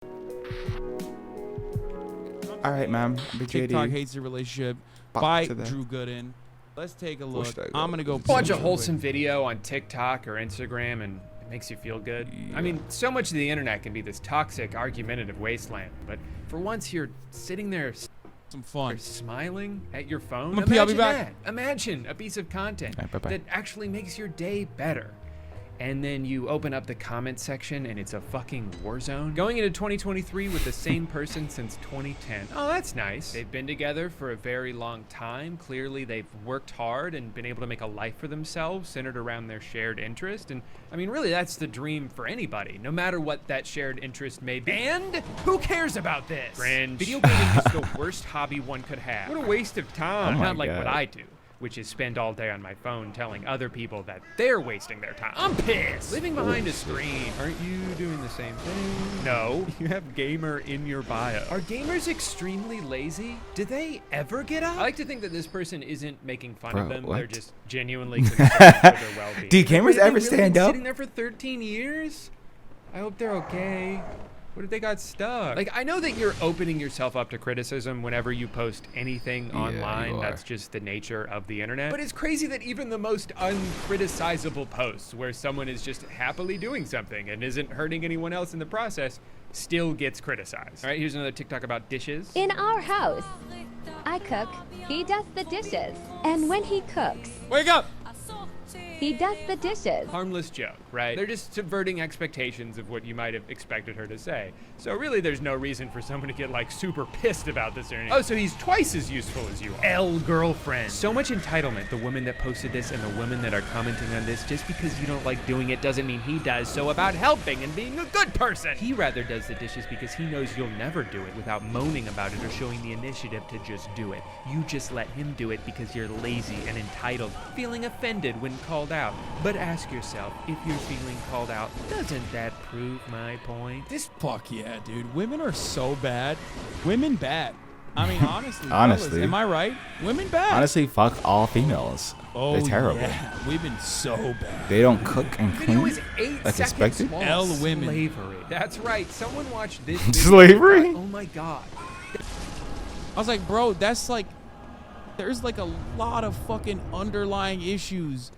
All right, ma'am. TikTok hates the relationship by Drew Gooden. Let's take a look. I'm going to go watch a wholesome video on TikTok or Instagram and it makes you feel good. Yeah. I mean, so much of the internet can be this toxic, argumentative wasteland, but for once you're sitting there some fun smiling at your phone. I'll be back. Imagine a piece of content that actually makes your day better. And then you open up the comment section and it's a fucking war zone. Going into 2023 with the same person since 2010. Oh, that's nice. They've been together for a very long time. Clearly they've worked hard and been able to make a life for themselves centered around their shared interest. And I mean, really, that's the dream for anybody, no matter what that shared interest may be. And who cares about this? Cringe. Video gaming is the worst hobby one could have. What a waste of time. Not like what I do, which is spend all day on my phone telling other people that they're wasting their time. I'm pissed. Living behind a screen. Aren't you doing the same thing? No. You have gamer in your bio. Are gamers extremely lazy? Do they ever get up? I like to think that this person isn't making fun of them. What? They're just genuinely concerned for their well-being. Do gamers ever stand up? Sitting there for 13 years? I hope they're okay. What if they got stuck? Like, I know that you're opening yourself up to criticism whenever you post anything online. That's just the nature of the internet. But it's crazy that even the most uncriticizable posts where someone is just happily doing something and isn't hurting anyone else in the process still gets criticized. All right, here's another TikTok about dishes. In our house, I cook, he does the dishes. And when he cooks, wake up! He does the dishes. Harmless joke, right? They're just subverting expectations of what you might have expected her to say. So really, there's no reason for someone to get like super pissed about this or anything. Oh, so he's twice as useful as you are. L-girlfriend. So much entitlement. The woman that posted this and the women that are commenting on this, just because you don't like doing it doesn't mean he does. So about helping and being a good person. He rather does the dishes because he knows you'll never do it without moaning about it or showing the initiative to just do it. You just let him do it because you're lazy and entitled, feeling offended when called out. But ask yourself, if you're feeling called out, doesn't that prove my point? Fuck yeah, dude. Women are so bad. Women bad. I mean, honestly. Honestly. Fellas, am I right? Women bad. Honestly, fuck all females. Oh, they're terrible. Yeah. Women so bad. They don't cook and Video clean is 8 like seconds expected. long. L women. Slavery. That's right. Someone watched this video. Slavery? Oh my god. I was like, bro, that's like, there's like a lot of fucking underlying issues.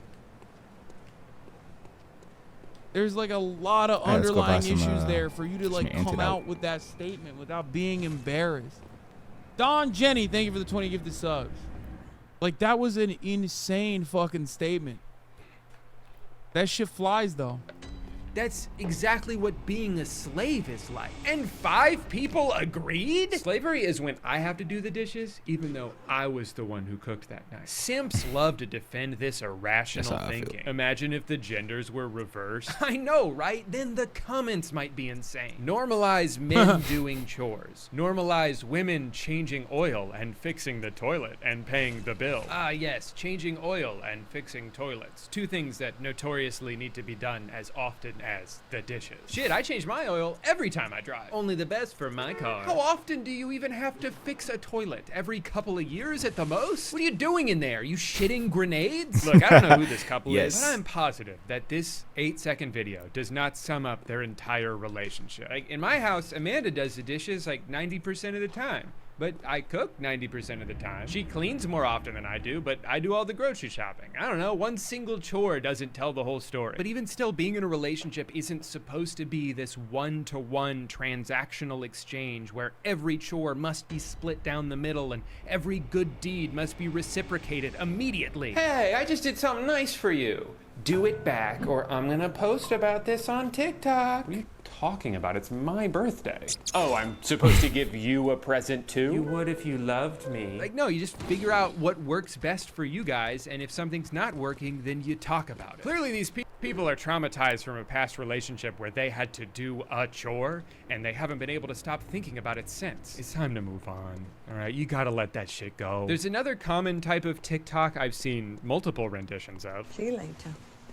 There's like a lot of underlying issues there for you to like come out with that statement without being embarrassed. Don Jenny, thank you for the 20 gifted subs. Like, that was an insane fucking statement. That shit flies though. That's exactly what being a slave is like. And 5 people agreed? Slavery is when I have to do the dishes, even though I was the one who cooked that night. Simps love to defend this irrational thinking. Imagine if the genders were reversed. I know, right? Then the comments might be insane. Normalize men doing chores. Normalize women changing oil and fixing the toilet and paying the bill. Ah, yes, changing oil and fixing toilets. 2 things that notoriously need to be done as often as the dishes. Shit, I change my oil every time I drive. Only the best for my car. How often do you even have to fix a toilet? Every couple of years at the most? What are you doing in there? You shitting grenades? Look, I don't know who this couple is, but I'm positive that this 8-second video does not sum up their entire relationship. Like, in my house, Amanda does the dishes like 90% of the time. But I cook 90% of the time. She cleans more often than I do, but I do all the grocery shopping. I don't know, one single chore doesn't tell the whole story. But even still, being in a relationship isn't supposed to be this one-to-one transactional exchange where every chore must be split down the middle and every good deed must be reciprocated immediately. Hey, I just did something nice for you. Do it back or I'm gonna post about this on TikTok. What are you talking about? It's my birthday. Oh, I'm supposed to give you a present too? You would if you loved me. Like, no, you just figure out what works best for you guys, and if something's not working, then you talk about it. Clearly these people are traumatized from a past relationship where they had to do a chore, and they haven't been able to stop thinking about it since. It's time to move on, all right? You gotta let that shit go. There's another common type of TikTok I've seen multiple renditions of. See you later.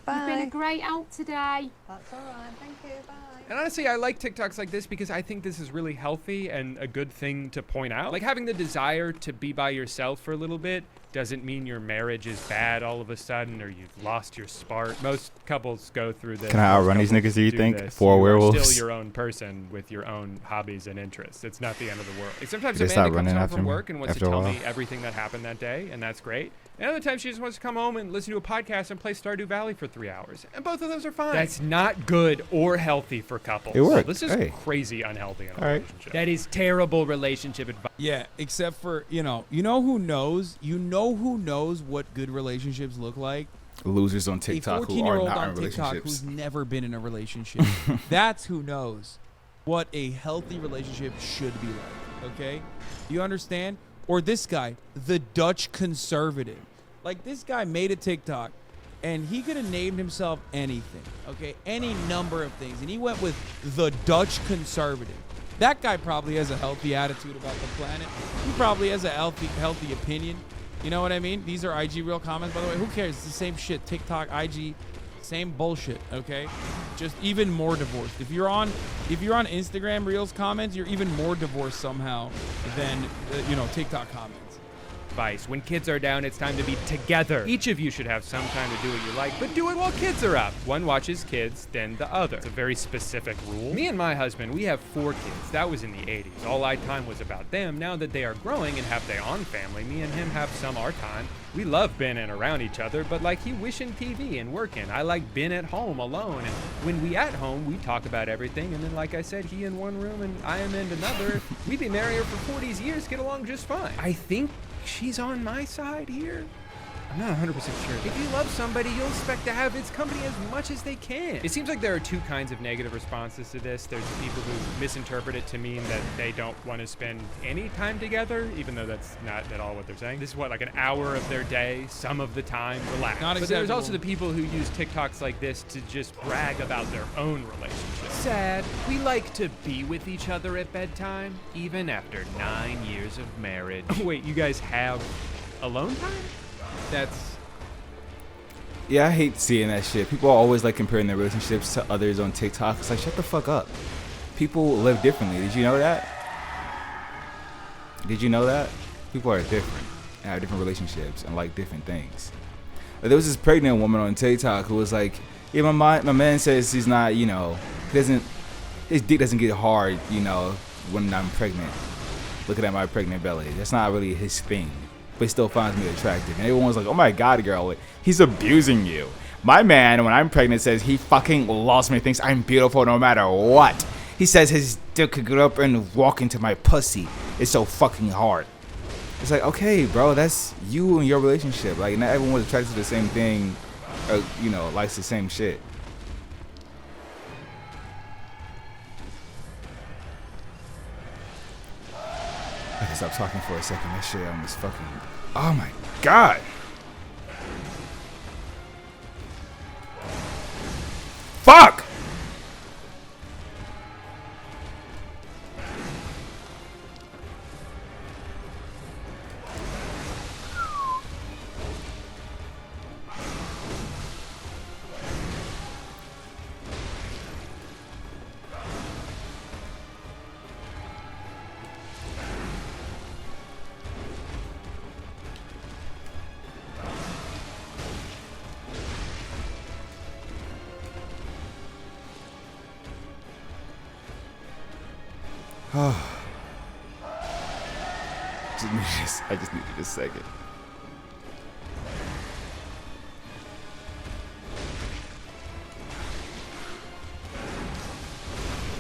Bye. You've been a great out today. That's all right. Thank you. Bye. And honestly, I like TikToks like this because I think this is really healthy and a good thing to point out. Like having the desire to be by yourself for a little bit doesn't mean your marriage is bad all of a sudden, or you've lost your spark. Most couples go through this. Can I outrun these niggas, do you think? Four You are werewolves? still your own person with your own hobbies and interests. It's not the end of the world. Like sometimes They stop Amanda comes running home after from me work and wants to after a tell while. me everything that happened that day, and that's great. And other times she just wants to come home and listen to a podcast and play Stardew Valley for 3 hours. And both of those are fine. That's not good or healthy for couples. It works. This is Hey. crazy unhealthy in a All right. relationship. That is terrible relationship advice. Yeah, except for, you know who knows what good relationships look like? Losers on A TikTok who are 14-year-old not in on TikTok relationships. who's never been in a relationship. That's who knows what a healthy relationship should be like, okay? You understand? Or this guy, the Dutch conservative. Like, this guy made a TikTok, and he could have named himself anything, okay? Any number of things. And he went with the Dutch conservative. That guy probably has a healthy attitude about the planet. He probably has a healthy opinion. You know what I mean? These are IG real comments, by the way. Who cares? It's the same shit. TikTok, IG, same bullshit, okay? Just even more divorced. If you're on Instagram Reels comments, you're even more divorced somehow than TikTok comments. Advice. When kids are down, it's time to be together. Each of you should have some time to do what you like, but do it while kids are up. One watches kids, then the other. It's a very specific rule. Me and my husband, we have 4 kids. That was in the 80s. All our time was about them. Now that they are growing and have their own family, me and him have some our time. We love being around each other, but like he wishing TV and working. I like being at home alone. And when we at home, we talk about everything. And then, like I said, he in one room and I am in another. We've been married for 40 years, get along just fine. I think she's on my side here. I'm not 100% sure. If you love somebody, you'll expect to have its company as much as they can. It seems like there are 2 kinds of negative responses to this. There's the people who misinterpret it to mean that they don't want to spend any time together, even though that's not at all what they're saying. This is like an hour of their day, some of the time, relax. Not But there's acceptable. also the people who use TikToks like this to just brag about their own relationship. Sad. We like to be with each other at bedtime, even after 9 years of marriage. Wait, you guys have alone time? Yeah, I hate seeing that shit. People are always like comparing their relationships to others on TikTok. It's like, shut the fuck up. People live differently. Did you know that? People are different and have different relationships and like different things. But there was this pregnant woman on TikTok who was like, yeah, my man says he's not, his dick doesn't get hard, when I'm pregnant. Looking at my pregnant belly. That's not really his thing. But he still finds me attractive. And everyone was like, oh my God, girl, he's abusing you. My man, when I'm pregnant, says he fucking loves me, thinks I'm beautiful no matter what. He says his dick could get up and walk into my pussy. It's so fucking hard. It's like, okay, bro, that's you and your relationship. Like, not everyone was attracted to the same thing, or, likes the same shit. I can stop talking for a second. That shit almost fucking. Oh my God. Fuck! I just needed a second.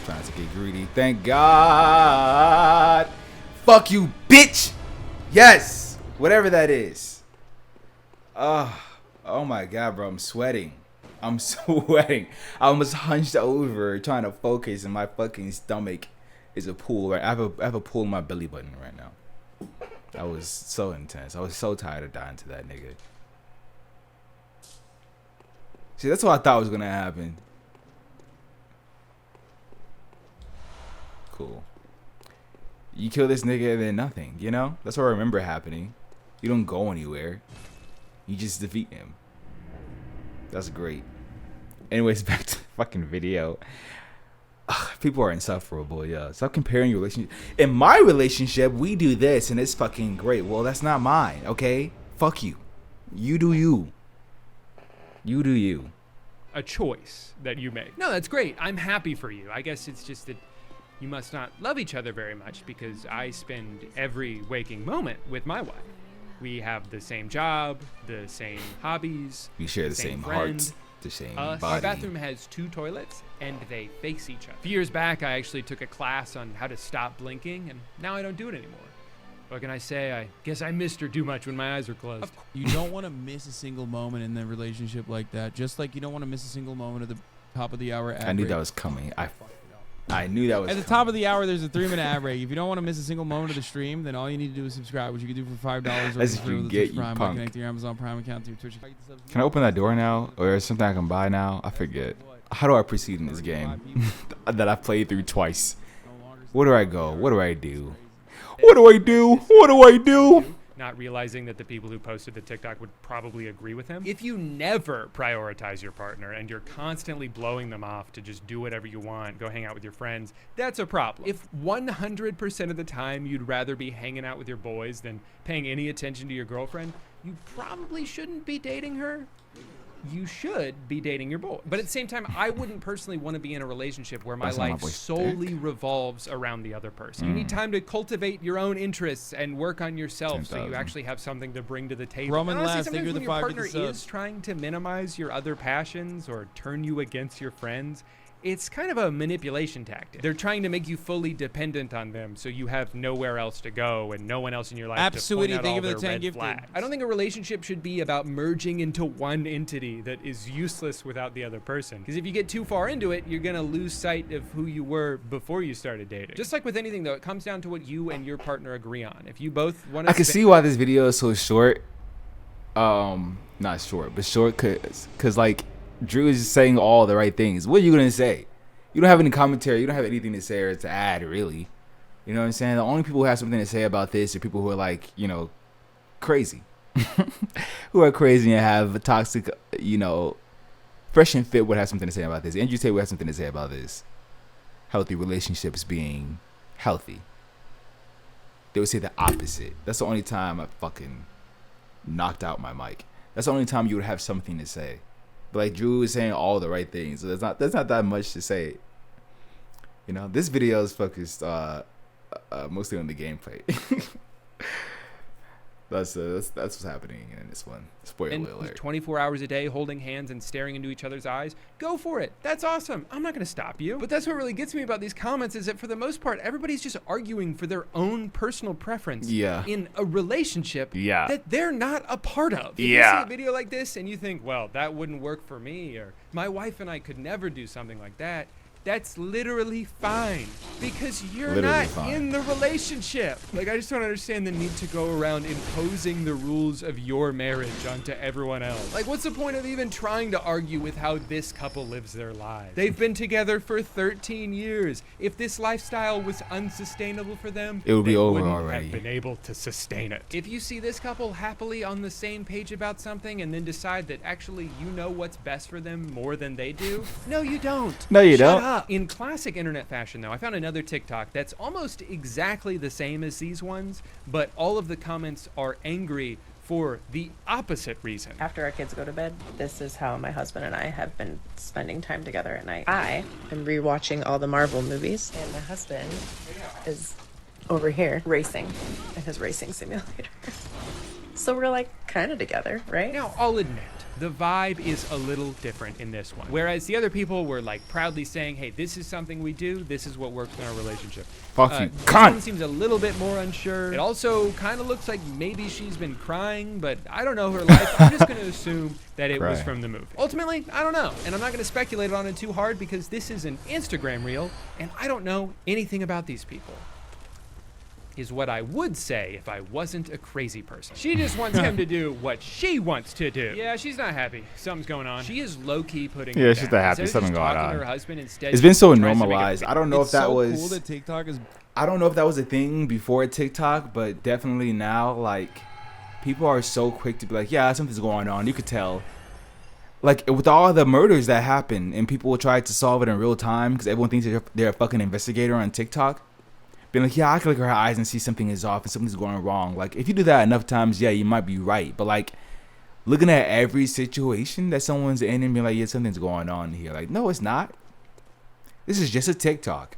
Trying to get greedy. Thank God. Fuck you, bitch. Yes. Whatever that is. Oh my God, bro. I'm sweating. I'm sweating. I almost hunched over trying to focus, and my fucking stomach is a pool. Right? I have a pool in my belly button right now. That was so intense. I was so tired of dying to that nigga. See, that's what I thought was gonna happen. Cool. You kill this nigga and then nothing, That's what I remember happening. You don't go anywhere. You just defeat him. That's great. Anyways, back to the fucking video. Ugh, people are insufferable, yeah. Stop comparing your relationship. In my relationship, we do this and it's fucking great. Well, that's not mine, okay? fuck you. You do you. You do you. A choice that you make. No, that's great. I'm happy for you. I guess it's just that you must not love each other very much because I spend every waking moment with my wife. We have the same job, the same hobbies. We share the same heart, the same body. Our bathroom has 2 toilets and they face each other. A few years back, I actually took a class on how to stop blinking, and now I don't do it anymore. What can I say? I guess I missed her too much when my eyes were closed. You don't want to miss a single moment in the relationship like that. Just like you don't want to miss a single moment at the top of the hour ad I knew break. that was coming. I knew that was At the top of the hour, there's a 3-minute ad break. If you don't want to miss a single moment of the stream, then all you need to do is subscribe, which you can do for $5 That's or what you with get, Twitch you Prime by punk. connecting your Amazon Prime account to your Twitch. Can I open that door now? Or is something I can buy now? I forget. How do I proceed in this game that I played through twice? Where do I go? What do I do? What do I do? What do I do? Not realizing that the people who posted the TikTok would probably agree with him. If you never prioritize your partner and you're constantly blowing them off to just do whatever you want, go hang out with your friends, that's a problem. If 100% of the time you'd rather be hanging out with your boys than paying any attention to your girlfriend, you probably shouldn't be dating her. You should be dating your boy. But at the same time, I wouldn't personally want to be in a relationship where my That's not my life boy's solely dick. revolves around the other person. You need time to cultivate your own interests and work on yourself so you 10,000. actually have something to bring to the table. Roman And honestly, laughs, thank you sometimes for when the your 5 partner gifted is subs. trying to minimize your other passions or turn you against your friends, it's kind of a manipulation tactic. They're trying to make you fully dependent on them so you have nowhere else to go and no one else in your life Absolutely, to point out thank you all for the their 10 red gifted. flags. I don't think a relationship should be about merging into one entity that is useless without the other person. Because if you get too far into it, you're gonna lose sight of who you were before you started dating. Just like with anything though, it comes down to what you and your partner agree on. If you both want to I can see why this video is so short. Not short, but short cause like Drew is just saying all the right things. What are you gonna say? You don't have any commentary. You don't have anything to say or to add, really. You know what I'm saying? The only people who have something to say about this are people who are like, you know, crazy. Who are crazy and have a toxic, you know, Fresh and Fit would have something to say about this. Andrew Tate would have something to say about this. Healthy relationships being healthy. They would say the opposite. That's the only time I fucking knocked out my mic. That's the only time you would have something to say. But like Drew is saying all the right things. So there's not that much to say. You know, this video is focused mostly on the gameplay. That's what's happening in this one. Spoiler alert. 24 hours a day holding hands and staring into each other's eyes, go for it. That's awesome. I'm not going to stop you. But that's what really gets me about these comments is that for the most part, everybody's just arguing for their own personal preference in a relationship that they're not a part of. If you see a video like this and you think, well, that wouldn't work for me, or my wife and I could never do something like that, that's literally fine because you're Literally not fine. in the relationship. Like, I just don't understand the need to go around imposing the rules of your marriage onto everyone else. Like, what's the point of even trying to argue with how this couple lives their lives? They've been together for 13 years. If this lifestyle was unsustainable for them, It would be they over wouldn't already. have been able to sustain it. If you see this couple happily on the same page about something and then decide that actually you know what's best for them more than they do, no, you don't. No, you Shut don't. up. In classic internet fashion, though, I found another TikTok that's almost exactly the same as these ones, but all of the comments are angry for the opposite reason. After our kids go to bed, this is how my husband and I have been spending time together at night. I am rewatching all the Marvel movies, and my husband is over here racing in his racing simulator. So we're like kind of together, right? Now, I'll admit, the vibe is a little different in this one. Whereas the other people were like proudly saying, hey, this is something we do, this is what works in our relationship. Fuck you, This cunt. one seems a little bit more unsure. It also kind of looks like maybe she's been crying, but I don't know her life. I'm just going to assume that it was Cry. from the movie. Ultimately, I don't know. And I'm not going to speculate on it too hard because this is an Instagram reel, and I don't know anything about these people. Is what I would say if I wasn't a crazy person. She just wants him to do what she wants to do. Yeah, she's not happy. Something's going on. She is low-key putting Yeah, it she's down. not happy. Instead of Something just going talking on. to her husband, instead It's been so she tries to make it normalized. big. I don't know It's if that so was. cool that TikTok is. I don't know if that was a thing before TikTok, but definitely now, like, people are so quick to be like, yeah, something's going on. You could tell. Like, with all the murders that happen and people will try to solve it in real time because everyone thinks they're a fucking investigator on TikTok. being like, yeah, I can look at her eyes and see something is off and something's going wrong. Like, if you do that enough times, yeah, you might be right. But like, looking at every situation that someone's in and being like, yeah, something's going on here. Like, no, it's not. This is just a TikTok.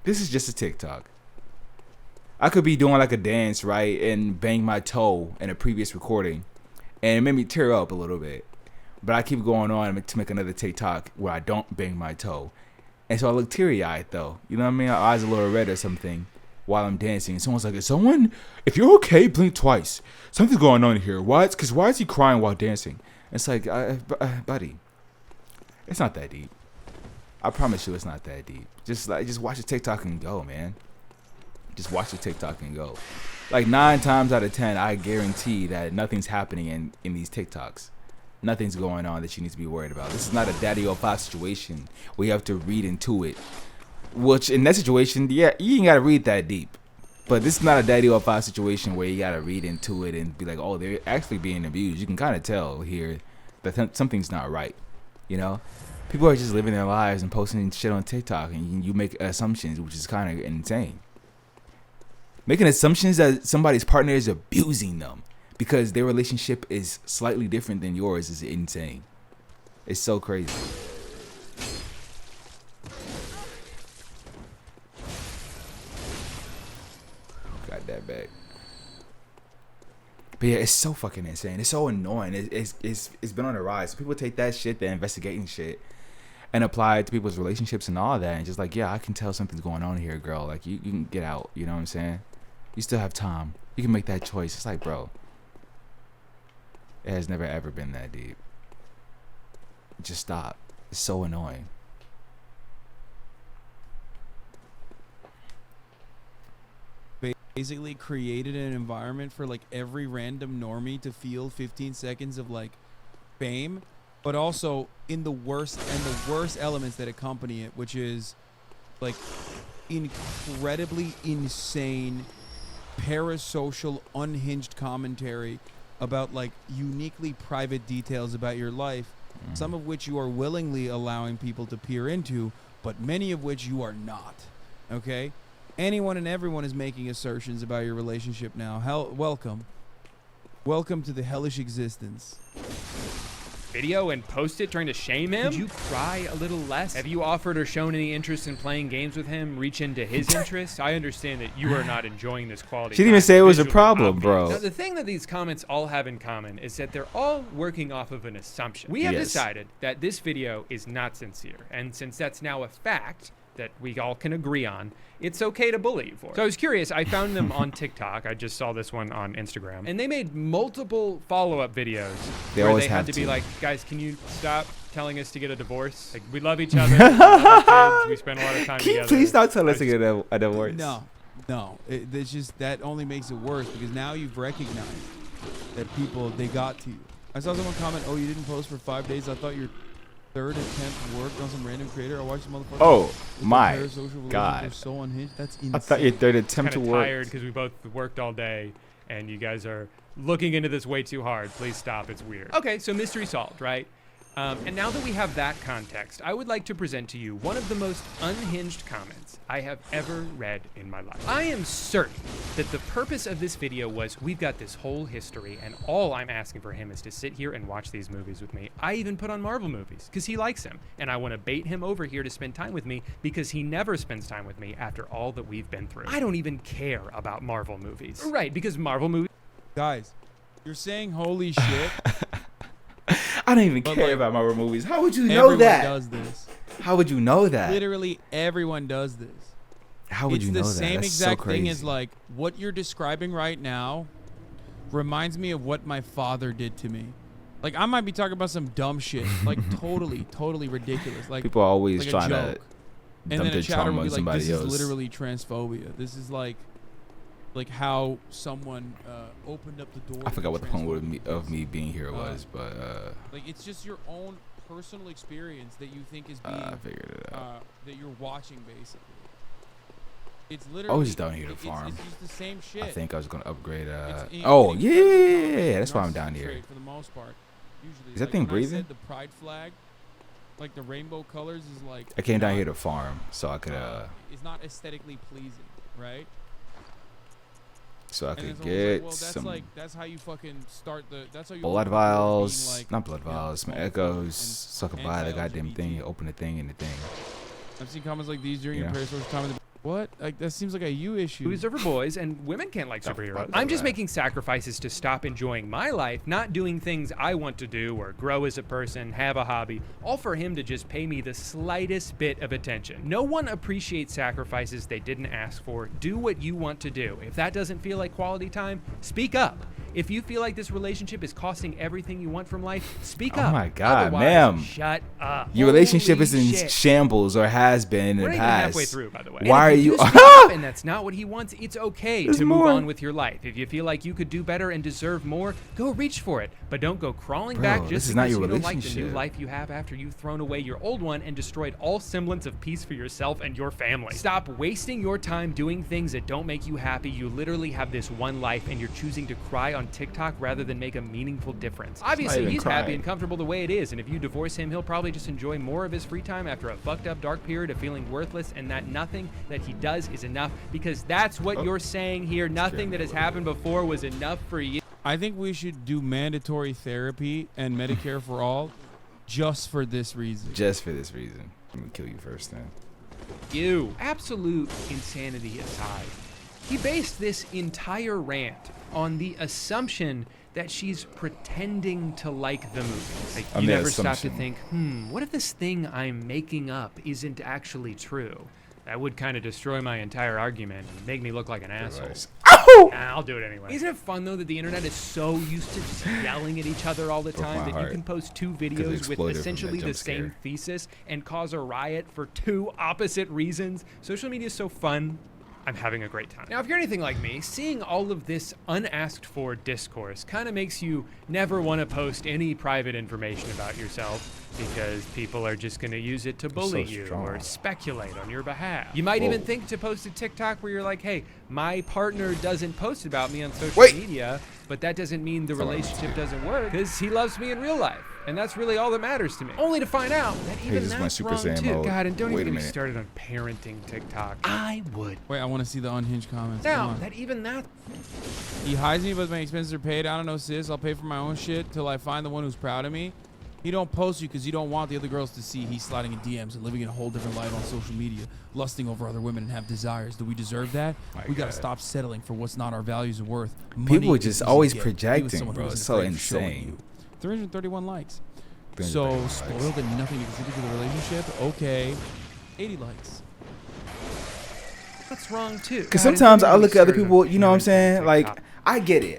This is just a TikTok. I could be doing like a dance, right, and bang my toe in a previous recording, and it made me tear up a little bit. But I keep going on to make another TikTok where I don't bang my toe. And so I look teary-eyed, though. You know what I mean? My eyes are a little red or something while I'm dancing. And someone's like, if you're okay, blink twice. Something's going on here. Why is he crying while dancing? It's like, buddy, it's not that deep. I promise you it's not that deep. Just watch the TikTok and go, man. Just watch the TikTok and go. Like 9 times out of 10, I guarantee that nothing's happening in these TikToks. Nothing's going on that you need to be worried about. This is not a daddy or pop situation where you have to read into it. Which in that situation, yeah, you ain't gotta read that deep. But this is not a daddy or pop situation where you gotta read into it and be like, oh, they're actually being abused. You can kind of tell here that something's not right. You know, people are just living their lives and posting shit on TikTok, and you make assumptions, which is kind of insane. Making assumptions that somebody's partner is abusing them because their relationship is slightly different than yours is insane. It's so crazy. Got that back. But yeah, it's so fucking insane. It's so annoying. It's been on the rise. People take that shit, the investigating shit, and apply it to people's relationships and all that, and just like, yeah, I can tell something's going on here, girl. Like, you can get out. You know what I'm saying? You still have time. You can make that choice. It's like, bro, it has never ever been that deep. Just stop. It's so annoying. Basically created an environment for like every random normie to feel 15 seconds of like fame, but also in the worst elements that accompany it, which is like incredibly insane parasocial unhinged commentary about like uniquely private details about your life, some of which you are willingly allowing people to peer into, but many of which you are not. Okay? Anyone and everyone is making assertions about your relationship now. Welcome to the hellish existence. Video and post it trying to shame him? Could you cry a little less? Have you offered or shown any interest in playing games with him? Reach into his interests? I understand that you are not enjoying this quality. She didn't even say it was a problem, bro. Now, the thing that these comments all have in common is that they're all working off of an assumption. We have decided that this video is not sincere, and since that's now a fact that we all can agree on, it's okay to bully you for. So I was curious, I found them on TikTok. I just saw this one on Instagram. And they made multiple follow-up videos where they had to be like, guys, can you stop telling us to get a divorce? Like, we love each other. We love our kids. We spend a lot of time together. Please stop telling us to get a divorce. No. It's just, that only makes it worse because now you've recognized that people, they got to you. I saw someone comment, oh, you didn't post for 5 days. I thought your third attempt worked on some random creator. I watched the motherfucker. Oh my god! They're so unhinged. That's insane. I thought your third attempt to work. Tired because we both worked all day, and you guys are looking into this way too hard. Please stop. It's weird. Okay, so mystery solved, right? And now that we have that context, I would like to present to you one of the most unhinged comments I have ever read in my life. I am certain that the purpose of this video was, we've got this whole history, and all I'm asking for him is to sit here and watch these movies with me. I even put on Marvel movies because he likes them, and I want to bait him over here to spend time with me because he never spends time with me after all that we've been through. I don't even care about Marvel movies. Right, because Marvel movies... Guys, you're saying holy shit... I don't even care about Marvel movies. How would you know that? Everyone does this. How would you know that? Literally everyone does this. How would you know that? It's the same exact thing as like what you're describing right now reminds me of what my father did to me. Like I might be talking about some dumb shit, like totally ridiculous. Like people are always like trying to and then a chatter will be like, somebody this else. is literally transphobia. This is like how someone opened up the door. I forgot what the point of me being here was, but like it's just your own personal experience that you think is being I figured it out. that you're watching basically. It's literally. I was just down here to farm. It's just the same shit. I think I was gonna upgrade. Oh yeah, that's why I'm down here. For the most part, usually. Is that thing breathing? The pride flag. Like the rainbow colors is like. I came down here to farm, so I could It's not aesthetically pleasing, right? So I could like, get well, that's some like that's how you fucking start the. That's how you. blood open the door to being, vials, like, not blood vials, some echoes. So I could buy the goddamn anti-LGBT. thing, open the thing, and the thing. I've seen comments like these during Yeah. your prayer social time. What? Like that seems like a you issue. Movies are for boys, and women can't like superheroes. fuck is I'm just that? making sacrifices to stop enjoying my life, not doing things I want to do or grow as a person, have a hobby, all for him to just pay me the slightest bit of attention. No one appreciates sacrifices they didn't ask for. Do what you want to do. If that doesn't feel like quality time, speak up. If you feel like this relationship is costing everything you want from life, speak up. Oh my God, Otherwise, ma'am. shut up. Your relationship Holy is in shit. shambles or has been in We're the not even past. halfway through, by the way. Why And are if you? do speak up and that's not what he wants, it's okay There's to move more. on with your life. If you feel like you could do better and deserve more, go reach for it. But don't go crawling Bro, back this just is not because your you don't like the new relationship. life you have after you've thrown away your old one and destroyed all semblance of peace for yourself and your family. Stop wasting your time doing things that don't make you happy. You literally have this one life and you're choosing to cry on TikTok rather than make a meaningful difference. Obviously, even he's happy crying. and comfortable the way it is, and if you divorce him, he'll probably just enjoy more of his free time after a fucked up dark period of feeling worthless and that nothing that he does is enough, because that's what you're saying here. Nothing that has happened before was enough for you. I think we should do mandatory therapy and Medicare for all, just for this reason. Just for this reason. I'm gonna kill you first, then. You. Absolute insanity aside, he based this entire rant on the assumption that she's pretending to like the movie. Like, On you the never stop to assumption. think, what if this thing I'm making up isn't actually true? That would kind of destroy my entire argument and make me look like an asshole. Advice. Nah, I'll do it anyway. Isn't it fun, though, that the internet is so used to just yelling at each other all the Broke time my that you heart. can post two it videos with exploded from essentially that the jump same scare. thesis and cause a riot for two opposite reasons? Social media is so fun. I'm having a great time. Now, if you're anything like me, seeing all of this unasked for discourse kind of makes you never want to post any private information about yourself, because people are just going to use it to bully you strong. or speculate on your behalf. You might Whoa. even think to post a TikTok where you're like, hey, my partner doesn't post about me on social Wait. media, but that doesn't mean the all right. relationship doesn't work, because he loves me in real life. And that's really all that matters to me. Only to find out that even just went that's Super wrong Saiyan too. mode. God, and don't Wait even a get me minute. started on parenting TikTok. I would. Wait, I want to see the unhinged comments. Come Now, on. that even that He hides me, but my expenses are paid. I don't know, sis. I'll pay for my own shit till I find the one who's proud of me. He don't post you because you don't want the other girls to see he's sliding in DMs and living in a whole different life on social media, lusting over other women and have desires. Do we deserve that? My We gotta God. stop settling for what's not our values or worth. People Money just is easy to always get. Be with projecting, someone who bro. isn't It's so afraid of showing insane. you. 331 likes. 331 So likes. spoiled and nothing to contribute to the relationship. Okay, 80 likes. that's wrong too. Because God, and sometimes don't I even look get at other started people, on you know what I'm parenting saying? Like, TikTok.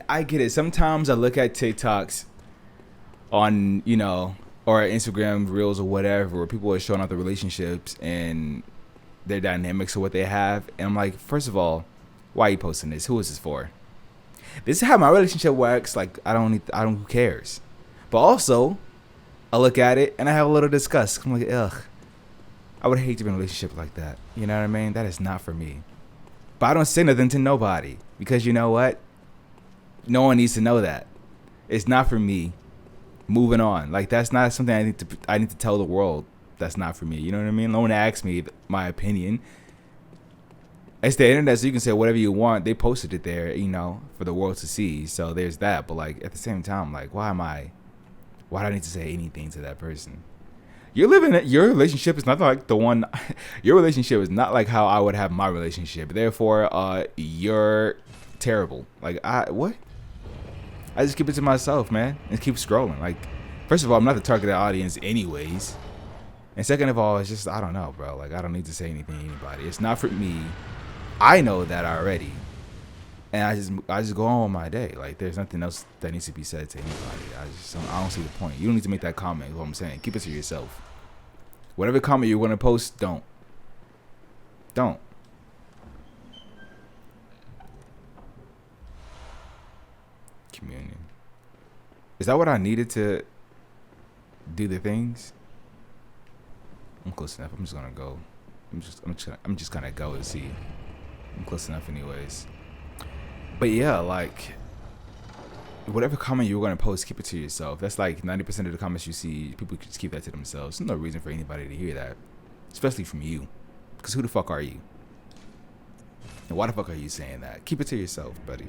I get it. Sometimes I look at TikToks on, you know, or Instagram reels or whatever, where people are showing out the relationships and their dynamics or what they have. And I'm like, first of all, why are you posting this? Who is this for? This is how my relationship works. Like, who cares? But also, I look at it and I have a little disgust. I'm like, ugh, I would hate to be in a relationship like that. You know what I mean? That is not for me. But I don't say nothing to nobody, because you know what? No one needs to know that. It's not for me. Moving on. Like, that's not something I need to tell the world. That's not for me. You know what I mean? No one asks me my opinion. It's the internet, so you can say whatever you want. They posted it there, you know, for the world to see. So there's that. But like, at the same time, like, why do I need to say anything to that person? Your relationship is not like the one. Your relationship is not like how I would have my relationship. Therefore, you're terrible. Like, what? I just keep it to myself, man, and keep scrolling. Like, first of all, I'm not the target audience anyways. And second of all, it's just, I don't know, bro. Like, I don't need to say anything to anybody. It's not for me. I know that already. And I just go on with my day. Like, there's nothing else that needs to be said to anybody. I don't see the point. You don't need to make that comment, is what I'm saying. Keep it to yourself. Whatever comment you want to post, don't. Communion. Is that what I needed to do the things? I'm close enough. I'm just gonna go. I'm just gonna go and see. I'm close enough anyways. But yeah, like, whatever comment you're going to post, keep it to yourself. That's like 90% of the comments you see, people just keep that to themselves. There's no reason for anybody to hear that, especially from you. Because who the fuck are you? And why the fuck are you saying that? Keep it to yourself, buddy.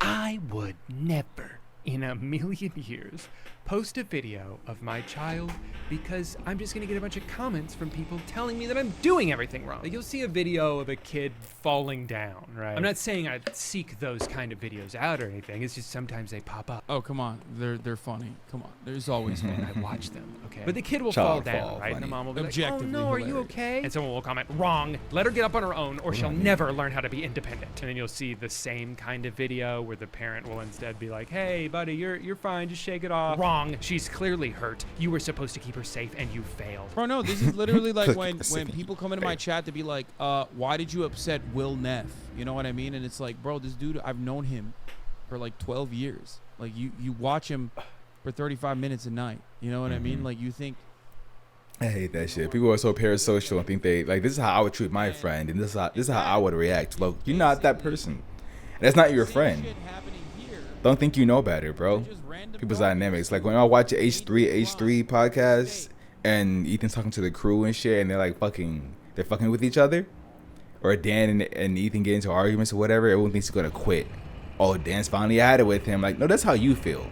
I would never in a million years post a video of my child because I'm just gonna get a bunch of comments from people telling me that I'm doing everything wrong. Like, you'll see a video of a kid falling down, right? I'm not saying I seek those kind of videos out or anything. It's just sometimes they pop up. Oh, come on. They're funny. Come on. There's always And fun. I watch them, okay? But the kid will fall down, right? And the mom will be like, oh no, are you okay? And someone will comment, wrong. Let her get up on her own or she'll never learn how to be independent. And then you'll see the same kind of video where the parent will instead be like, hey, buddy, you're fine. Just shake it off. Wrong. She's clearly hurt. You were supposed to keep her safe and you failed. Bro, no, this is literally like when people come into my chat to be like, why did you upset Will Neff? You know what I mean? And it's like, bro, this dude, I've known him for like 12 years. Like, you watch him for 35 minutes a night. You know what I mean? Like, you think... I hate that shit. People are so parasocial and think they, like, this is how I would treat my friend, and this is how I would react. Look, you're not that person. That's not your friend. Don't think you know better, bro. People's dynamics. Like, when I watch H3 podcast and Ethan's talking to the crew and shit, and they're like they're fucking with each other, or Dan and Ethan get into arguments or whatever, everyone thinks he's gonna quit. Oh, Dan's finally had it with him. Like, no, that's how you feel.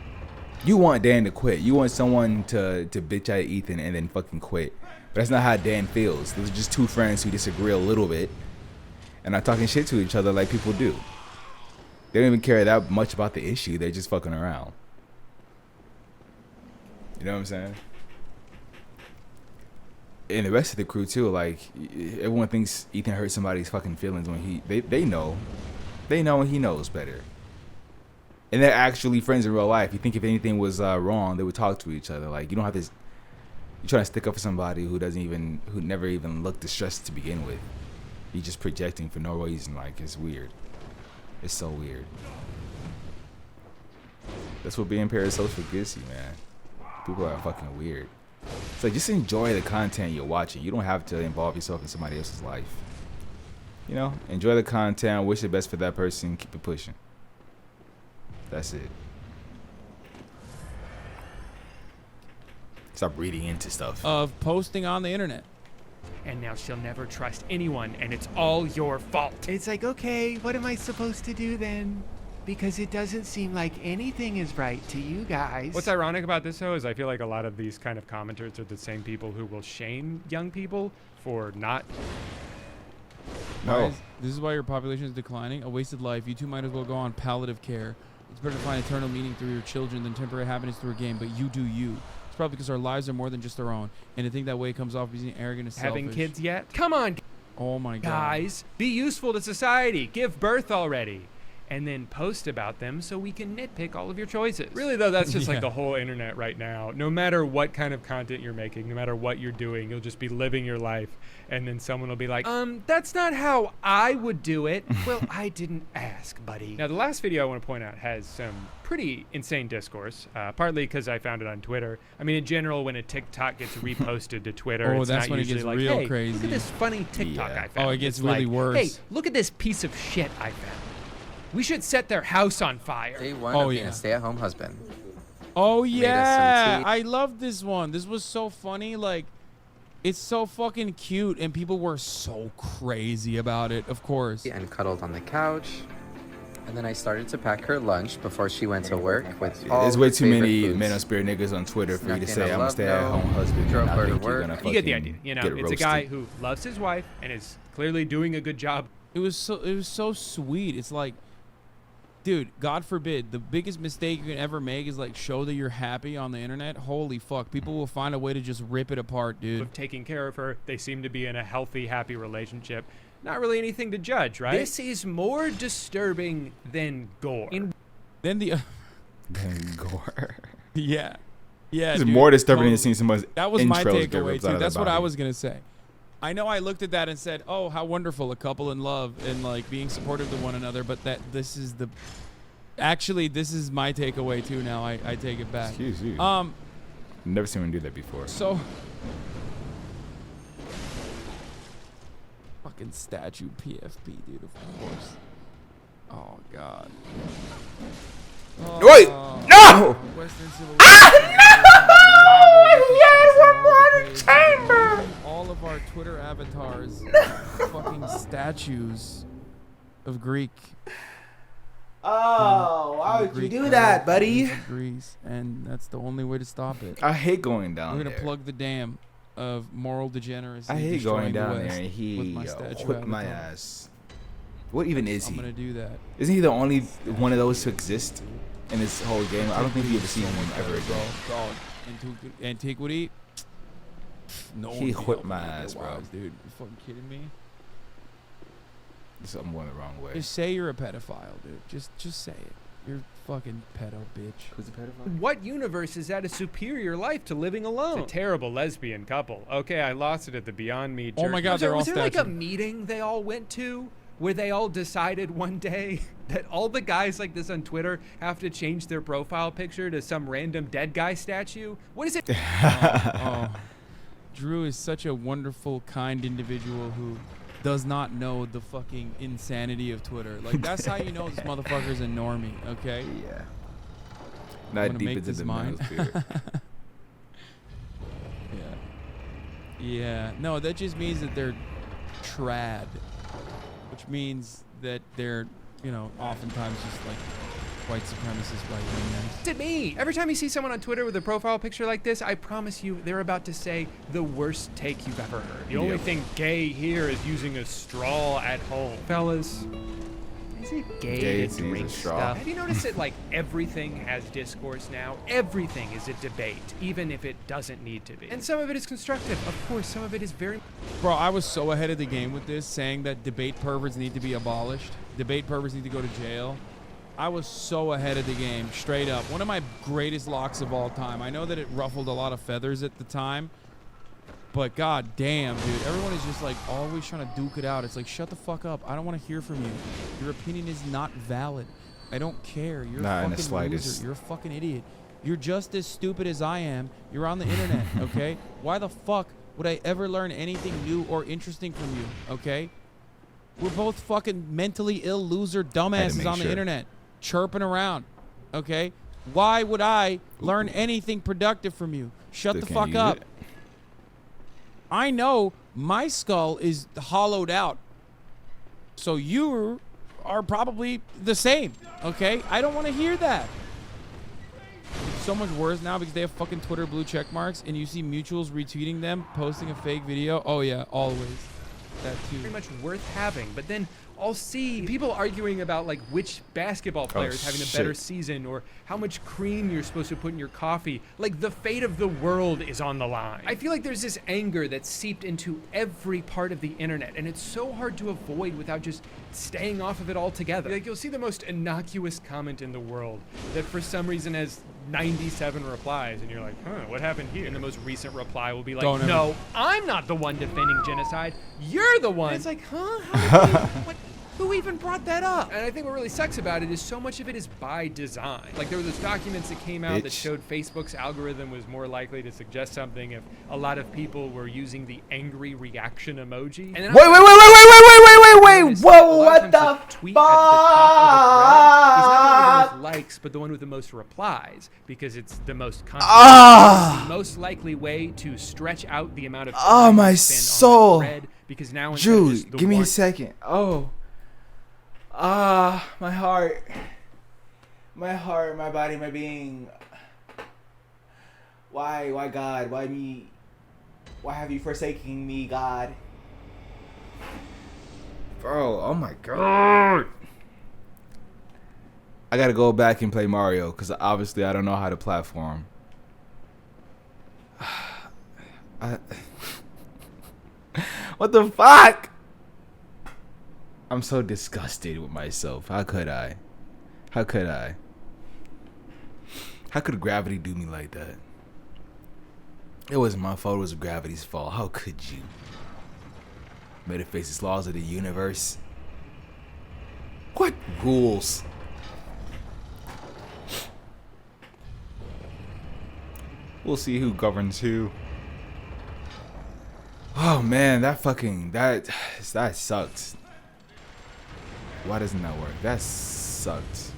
You want Dan to quit. You want someone to bitch at Ethan and then fucking quit. But that's not how Dan feels. Those are just two friends who disagree a little bit and are talking shit to each other like people do. They don't even care that much about the issue. They're just fucking around. You know what I'm saying? And the rest of the crew too, like, everyone thinks Ethan hurt somebody's fucking feelings when they know and he knows better. And they're actually friends in real life. You think if anything was wrong, they would talk to each other. Like, you don't have this. You're trying to stick up for somebody who never even looked distressed to begin with. You're just projecting for no reason. Like, it's weird. It's so weird. That's what being parasocial gets you, man. People are fucking weird. It's like, just enjoy the content you're watching. You don't have to involve yourself in somebody else's life. You know, enjoy the content. Wish the best for that person. Keep it pushing. That's it. Stop reading into stuff. Of posting on the internet. And now she'll never trust anyone, and it's all your fault. It's like, okay, what am I supposed to do then? Because it doesn't seem like anything is right to you guys. What's ironic about this, though, is I feel like a lot of these kind of commenters are the same people who will shame young people for not... No. This is why your population is declining. A wasted life. You two might as well go on palliative care. It's better to find eternal meaning through your children than temporary happiness through a game, but you do you. It's probably because our lives are more than just our own, and to think that way comes off as being arrogant and selfish. Having kids yet? Come on, oh my God. Guys, be useful to society. Give birth already. And then post about them so we can nitpick all of your choices. Really, though, that's just like the whole internet right now. No matter what kind of content you're making, no matter what you're doing, you'll just be living your life. And then someone will be like, that's not how I would do it. Well, I didn't ask, buddy. Now, the last video I want to point out has some pretty insane discourse, partly because I found it on Twitter. I mean, in general, when a TikTok gets reposted to Twitter, it's that's not when usually it gets like, real hey, crazy. look at this funny TikTok I found. Oh, it gets It's really like, worse. Hey, look at this piece of shit I found. We should set their house on fire. Day one of being a stay-at-home husband. Oh, yeah. I love this one. This was so funny. Like, it's so fucking cute, and people were so crazy about it, of course. And cuddled on the couch. And then I started to pack her lunch before she went to work with all There's way her too many favorite men foods. on spirit niggas on Twitter for you to Snuck in say a I'm a love stay-at-home note, husband. drove And I her to think you're work. gonna You get the fucking idea. You know, get it's a roasted. guy who loves his wife and is clearly doing a good job. It was so sweet. It's like, dude, God forbid, the biggest mistake you can ever make is like show that you're happy on the internet. Holy fuck, people will find a way to just rip it apart, dude. Of taking care of her. They seem to be in a healthy, happy relationship. Not really anything to judge, right? This is more disturbing than gore. Then the Gore. yeah, It's dude, more disturbing totally. than seeing someone's That was my intros get takeaway ripped out too. of That's their what I body. was gonna say. I know I looked at that and said, "Oh, how wonderful, a couple in love and like being supportive to one another." But this is my takeaway too. Now I take it back. Excuse you. Never seen anyone do that before. So fucking statue PFP, dude. Of Oh God. Wait! No! Western Civil He had one more in the chamber! All of our Twitter avatars, fucking statues of Greek. Oh, why would you do that, buddy? Greece, and that's the only way to stop it. I hate going down We're there. gonna plug the dam of moral degeneracy. I hate going down there, and with he my statue whipped my avatar. ass. What even is I'm he? gonna do that. Isn't he the only one of those to exist in this whole game? I don't think you ever seen him ever again. Dog. Antiquity. No, He one whipped can my help me ass, with bro. wives, dude. You fucking kidding me? I'm going the wrong way. Just say you're a pedophile, dude. Just say it. You're a fucking pedo, bitch. Who's a pedophile? What universe is that a superior life to living alone? It's a terrible lesbian couple. Okay, I lost it at the Beyond Meat. Oh my God, they're all Was there like a statues. meeting they all went to where they all decided one day that all the guys like this on Twitter have to change their profile picture to some random dead guy statue? What is it? Oh. Drew is such a wonderful, kind individual who does not know the fucking insanity of Twitter. Like, that's how you know this motherfucker's a normie, okay? Yeah. I'm Not gonna deep make into this the mine. manosphere. Yeah. No, that just means that they're trad, which means that they're, you know, oftentimes just like white supremacist white women. To me, every time you see someone on Twitter with a profile picture like this, I promise you they're about to say the worst take you've ever heard. The only thing gay here is using a straw at home. Fellas, is it gay to drink stuff? Have you noticed that, like, everything has discourse now? Everything is a debate, even if it doesn't need to be. And some of it is constructive. Of course, some of it is very... Bro, I was so ahead of the game with this, saying that debate perverts need to be abolished. Debate perverts need to go to jail. I was so ahead of the game, straight up. One of my greatest locks of all time. I know that it ruffled a lot of feathers at the time, but god damn, dude. Everyone is just like always trying to duke it out. It's like, shut the fuck up. I don't want to hear from you. Your opinion is not valid. I don't care. You're a fucking loser. You're a fucking idiot. You're just as stupid as I am. You're on the internet, okay? Why the fuck would I ever learn anything new or interesting from you, okay? We're both fucking mentally ill loser dumbasses on the internet, chirping around, okay? Why would I learn anything productive from you? Shut the fuck up. I know my skull is hollowed out, so you are probably the same, okay? I don't want to hear that. It's so much worse now because they have fucking Twitter blue check marks, and you see mutuals retweeting them, posting a fake video. Oh yeah, always. That too. Very much worth having, but then I'll see people arguing about like which basketball player is having a better season or how much cream you're supposed to put in your coffee. Like the fate of the world is on the line. I feel like there's this anger that's seeped into every part of the internet, and it's so hard to avoid without just staying off of it altogether. Like you'll see the most innocuous comment in the world that for some reason has 97 replies, and you're like, huh, what happened here? And the most recent reply will be like, no, I'm not the one defending genocide. You're the one. And it's like, huh? How did what? Who even brought that up? And I think what really sucks about it is so much of it is by design. Like there were those documents that came out that showed Facebook's algorithm was more likely to suggest something if a lot of people were using the angry reaction emoji. And then wait! Whoa, what the tweet fuck? At the top of the thread is not the one with the most likes, but the one with the most replies, because it's the most content. The most likely way to stretch out the amount of time my you spend soul. on the thread, because now Dude, give me a second. My heart, my body, my being. Why God? Why me? Why have you forsaken me, God? Bro, oh my God. I gotta go back and play Mario, because obviously I don't know how to platform. What the fuck? I'm so disgusted with myself. How could I? How could gravity do me like that? It wasn't my fault. It was gravity's fault. How could you? Metaphysics, laws of the universe. What rules? We'll see who governs who. Oh man, that sucks. Why doesn't that work? That sucked.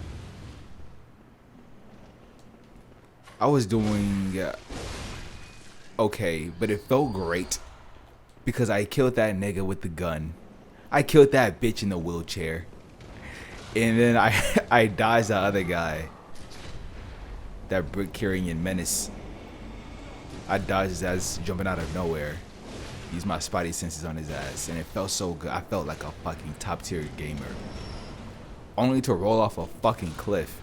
I was doing okay, but it felt great because I killed that nigga with the gun. I killed that bitch in the wheelchair. And then I dodged that other guy. That brick carrying menace. I dodged his ass jumping out of nowhere. Used my spidey senses on his ass. And it felt so good. I felt like a fucking top tier gamer. Only to roll off a fucking cliff.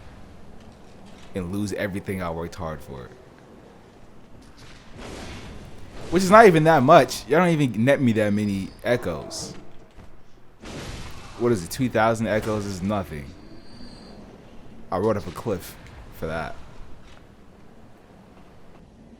And lose everything I worked hard for. Which is not even that much. Y'all don't even net me that many echoes. What is it? 2,000 echoes is nothing. I rode up a cliff for that.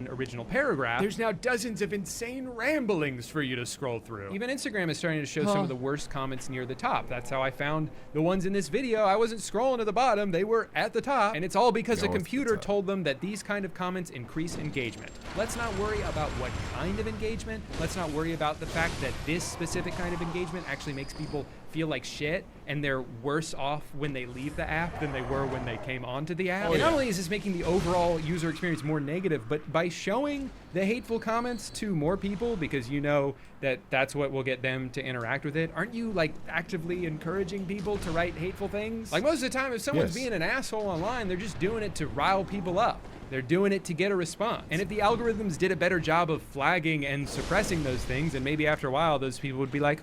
Original paragraph, there's now dozens of insane ramblings for you to scroll through. Even Instagram is starting to show some of the worst comments near the top. That's how I found the ones in this video. I wasn't scrolling to the bottom, they were at the top. And it's all because a computer told them that these kind of comments increase engagement. Let's not worry about what kind of engagement. Let's not worry about the fact that this specific kind of engagement actually makes people feel like shit and they're worse off when they leave the app than they were when they came onto the app. And not only is this making the overall user experience more negative, but by showing the hateful comments to more people, because you know that that's what will get them to interact with it, aren't you like actively encouraging people to write hateful things? Like most of the time, if someone's being an asshole online, they're just doing it to rile people up. They're doing it to get a response. And if the algorithms did a better job of flagging and suppressing those things, and maybe after a while those people would be like,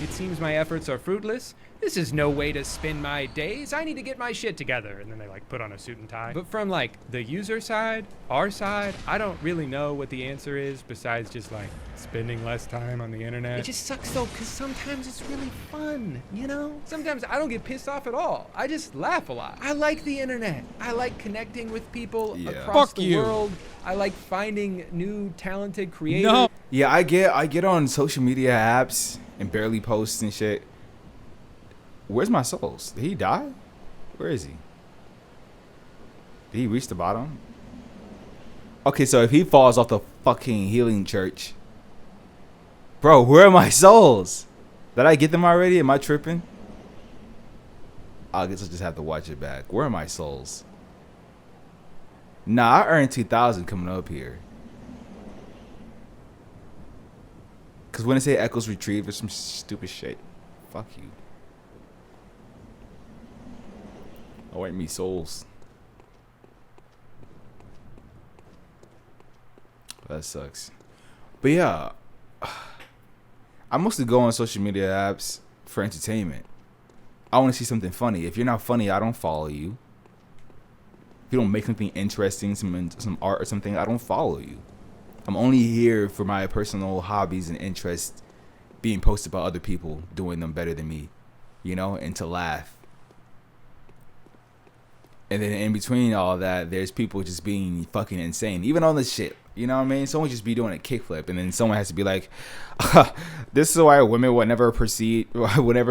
it seems my efforts are fruitless. This is no way to spend my days. I need to get my shit together. And then they like put on a suit and tie. But from like the user side, our side, I don't really know what the answer is besides just like spending less time on the internet. It just sucks though, because sometimes it's really fun, you know? Sometimes I don't get pissed off at all. I just laugh a lot. I like the internet. I like connecting with people across the world. I like finding new talented creators. Yeah, I get on social media apps and barely post and shit. Where's my souls? Did he die? Where is he? Did he reach the bottom? Okay, so if he falls off the fucking healing church, bro, where are my souls? Did I get them already? Am I tripping? I guess I'll just have to watch it back. Where are my souls? Nah, I earned 2,000 coming up here. Cause when they say echoes retrieved, there's some stupid shit. Fuck you. Oh, ain't me souls. That sucks. But yeah, I mostly go on social media apps for entertainment. I want to see something funny. If you're not funny, I don't follow you. If you don't make something interesting, some art or something, I don't follow you. I'm only here for my personal hobbies and interests being posted by other people doing them better than me, you know, and to laugh. And then in between all that, there's people just being fucking insane, even on this shit. You know what I mean? Someone just be doing a kickflip, and then someone has to be like, "This is why women would never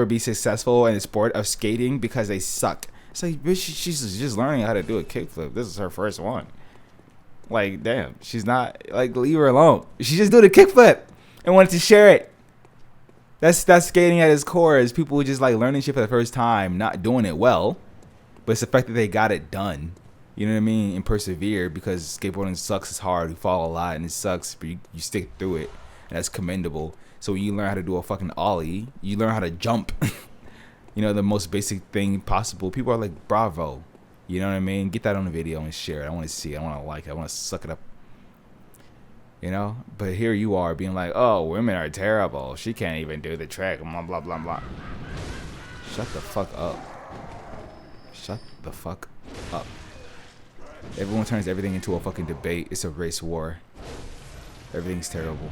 be successful in the sport of skating because they suck." It's like, bitch, she's just learning how to do a kickflip. This is her first one. Like, damn, she's not, like, leave her alone. She just did a kickflip and wanted to share it. That's skating at its core, is people just like learning shit for the first time, not doing it well, but it's the fact that they got it done. You know what I mean? And persevere, because skateboarding sucks. It's hard. You fall a lot and it sucks, but you stick through it, and that's commendable. So when you learn how to do a fucking ollie, you learn how to jump. You know, the most basic thing possible. People are like, bravo. You know what I mean? Get that on the video and share it. I want to see it. I want to like it. I want to suck it up. You know? But here you are being like, oh, women are terrible. She can't even do the trick. Blah, blah, blah, blah. Shut the fuck up. Shut the fuck up. Everyone turns everything into a fucking debate. It's a race war. Everything's terrible.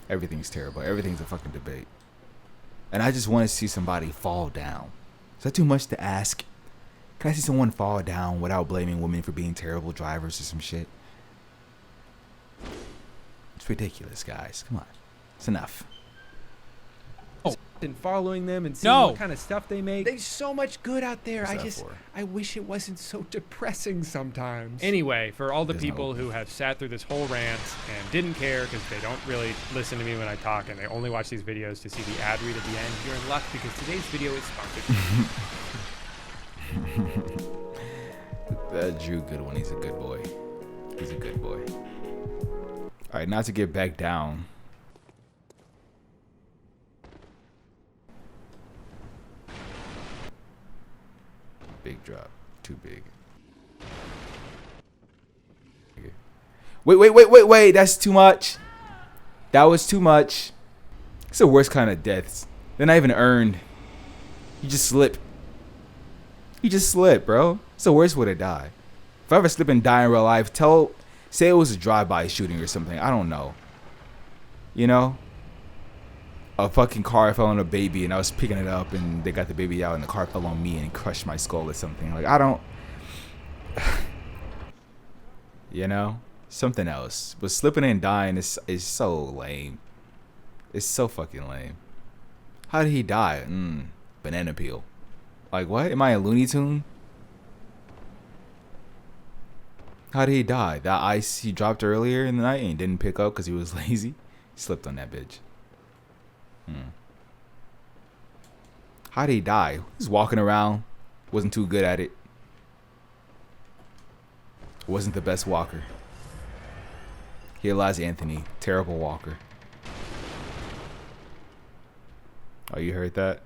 Everything's terrible. Everything's a fucking debate. And I just want to see somebody fall down. Is that too much to ask? Can I see someone fall down without blaming women for being terrible drivers or some shit? It's ridiculous, guys. Come on. It's enough. Oh. and following them and seeing what kind of stuff they make. There's so much good out there. I wish it wasn't so depressing sometimes. Anyway, for all the people who have sat through this whole rant and didn't care because they don't really listen to me when I talk and they only watch these videos to see the ad read at the end, you're in luck because today's video is sponsored. That Drew good one. He's a good boy. He's a good boy. All right, not to get back down. Big drop. Too big. Wait. That's too much. That was too much. It's the worst kind of deaths. They're not even earned. You just slip. You just slip, bro. It's the worst way to die. If I ever slip and die in real life, say it was a drive-by shooting or something. I don't know. You know? A fucking car fell on a baby and I was picking it up and they got the baby out and the car fell on me and crushed my skull or something. Like, I don't... you know? Something else. But slipping and dying is so lame. It's so fucking lame. How did he die? Banana peel. Like, what? Am I a Looney Tune? How did he die? That ice he dropped earlier in the night and didn't pick up because he was lazy? He slipped on that bitch. How did he die? He was walking around. Wasn't too good at it. Wasn't the best walker. Here lies Anthony. Terrible walker. Oh, you heard that?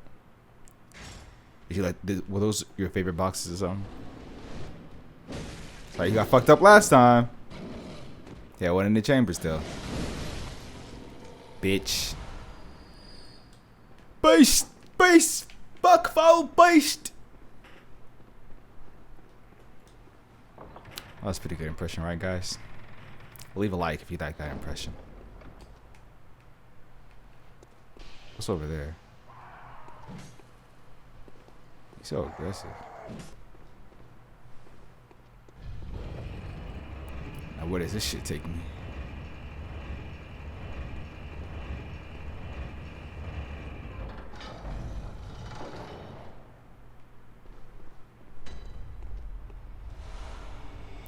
Did you like? Were those your favorite boxes or something? Sorry, you got fucked up last time. Yeah, I went in the chamber still. Bitch. Beast! Beast! Buckfowl beast! That was a pretty good impression, right, guys? Leave a like if you like that impression. What's over there? He's so aggressive. Now, where does this shit take me?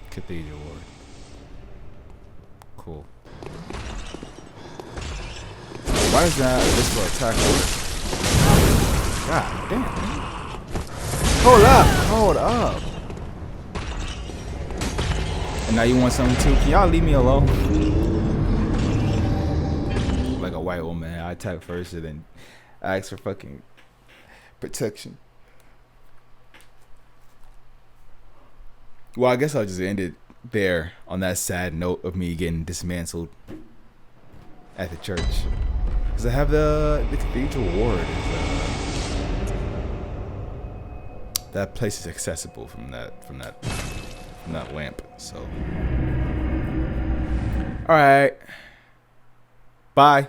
Cathedral Ward. Cool. Why is that this for attack? God damn. Hold up. And now you want something too? Can y'all leave me alone? Like a white woman, I attack first and then I ask for fucking protection. Well, I guess I'll just end it there on that sad note of me getting dismantled at the church. Because I have the Cathedral Ward. That place is accessible from that lamp. So, all right, bye.